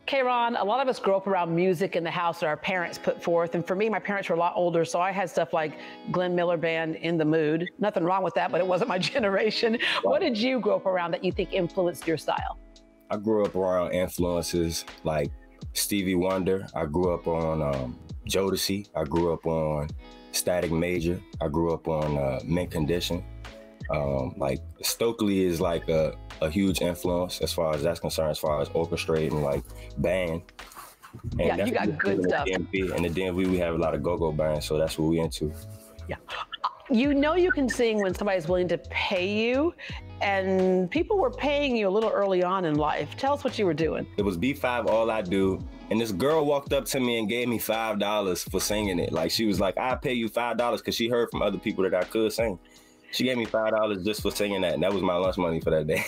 Kayron, a lot of us grow up around music in the house that our parents put forth. And for me, my parents were a lot older, so I had stuff like Glenn Miller Band, In the Mood. Nothing wrong with that, but it wasn't my generation. Right. What did you grow up around that you think influenced your style? I grew up around influences like Stevie Wonder. I grew up on Jodeci. I grew up on Static Major. I grew up on Mint Condition. Like Stokely is like a huge influence as far as that's concerned, as far as orchestrating like band. And yeah, you got good stuff. In the DMV, we have a lot of go-go bands, so that's what we into. Yeah. You know you can sing when somebody's willing to pay you, and people were paying you a little early on in life. Tell us what you were doing. It was B5 All I Do, and this girl walked up to me and gave me $5 for singing it. Like, she was like, I'll pay you $5, because she heard from other people that I could sing. She gave me $5 just for singing that, and that was my lunch money for that day.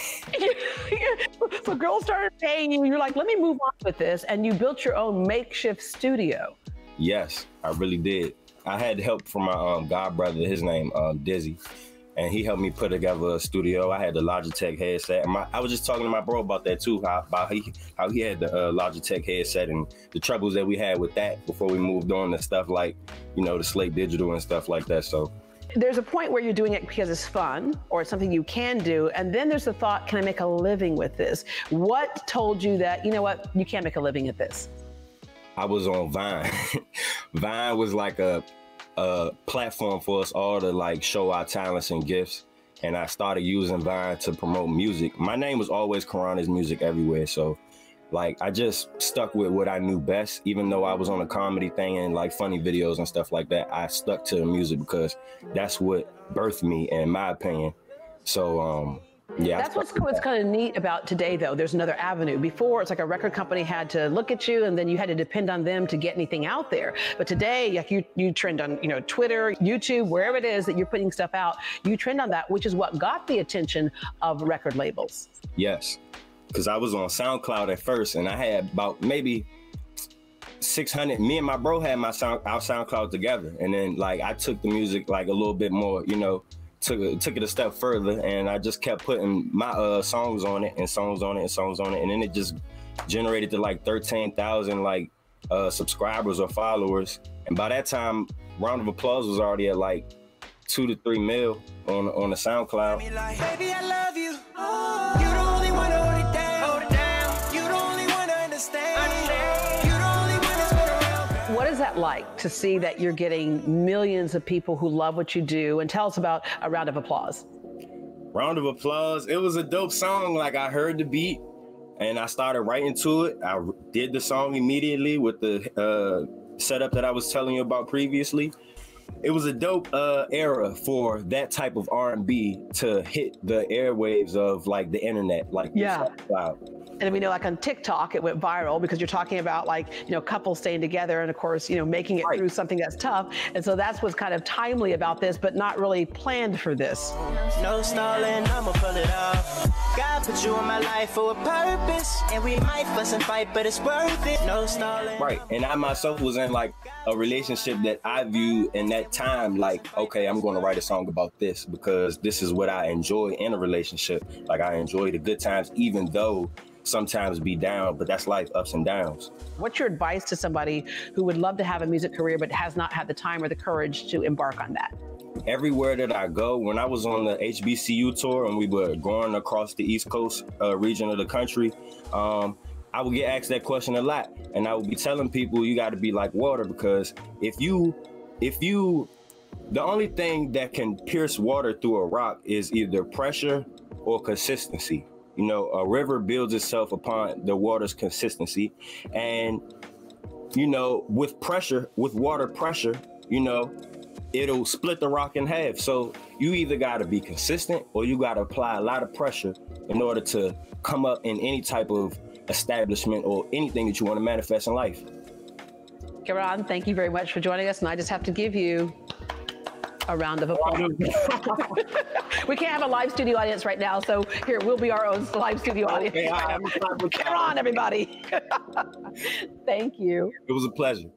So girls started paying you, and you're like, let me move on with this, and you built your own makeshift studio. Yes, I really did. I had help from my god brother, his name Dizzy, and he helped me put together a studio. I had the Logitech headset. I was just talking to my bro about that too, how he had the Logitech headset and the troubles that we had with that before we moved on to stuff like, you know, the Slate Digital and stuff like that. So there's a point where you're doing it because it's fun or it's something you can do, and then there's the thought, can I make a living with this? What told you that, you know what, you can't make a living at this? I was on Vine. Vine was like a platform for us all to like show our talents and gifts. And I started using Vine to promote music. My name was always Karana's Music everywhere. So like, I just stuck with what I knew best. Even though I was on a comedy thing and like funny videos and stuff like that, I stuck to the music because that's what birthed me, in my opinion. So, yeah. That's what's kind of neat about today, though. There's another avenue. Before, it's like a record company had to look at you, and then you had to depend on them to get anything out there. But today, like you trend on, you know, Twitter, YouTube, wherever it is that you're putting stuff out, you trend on that, which is what got the attention of record labels. Yes, because I was on SoundCloud at first, and I had about maybe 600. Me and my bro had our SoundCloud together, and then like I took the music like a little bit more, you know. Took it a step further, and I just kept putting my songs on it and songs on it and songs on it, and then it just generated to like 13,000 like subscribers or followers. And by that time, Round of Applause was already at like 2 to 3 mil on the SoundCloud. Baby, I love you. You the only one to hold it down. You the only one to understand. You the only one that's been around. What is that like to see that you're getting millions of people who love what you do? And tell us about A Round of Applause. Round of Applause, it was a dope song. Like, I heard the beat and I started writing to it. I did the song immediately with the setup that I was telling you about previously. It was a dope era for that type of R&B to hit the airwaves of like the internet, like yeah. And we know, like on TikTok, it went viral because you're talking about like, you know, couples staying together and of course, you know, making it through something that's tough. And so that's what's kind of timely about this, but not really planned for this. No stalling, I'ma pull it off. God put you in my life for a purpose, and we might fuss and fight, but it's worth it. No stalling. Right, and I myself was in like a relationship that I view in that time like, okay, I'm going to write a song about this because this is what I enjoy in a relationship. Like, I enjoy the good times, even though sometimes be down, but that's life, ups and downs. What's your advice to somebody who would love to have a music career but has not had the time or the courage to embark on that? Everywhere that I go, when I was on the HBCU tour and we were going across the East Coast region of the country, I would get asked that question a lot. And I would be telling people, you got to be like water, because if you, the only thing that can pierce water through a rock is either pressure or consistency. You know, a river builds itself upon the water's consistency. And, you know, with pressure, with water pressure, you know, it'll split the rock in half. So you either got to be consistent or you got to apply a lot of pressure in order to come up in any type of establishment or anything that you want to manifest in life. Kayron, thank you very much for joining us. And I just have to give you a round of applause. We can't have a live studio audience right now, so here, we'll be our own live studio audience. Okay, Kayron, everybody. Thank you. It was a pleasure.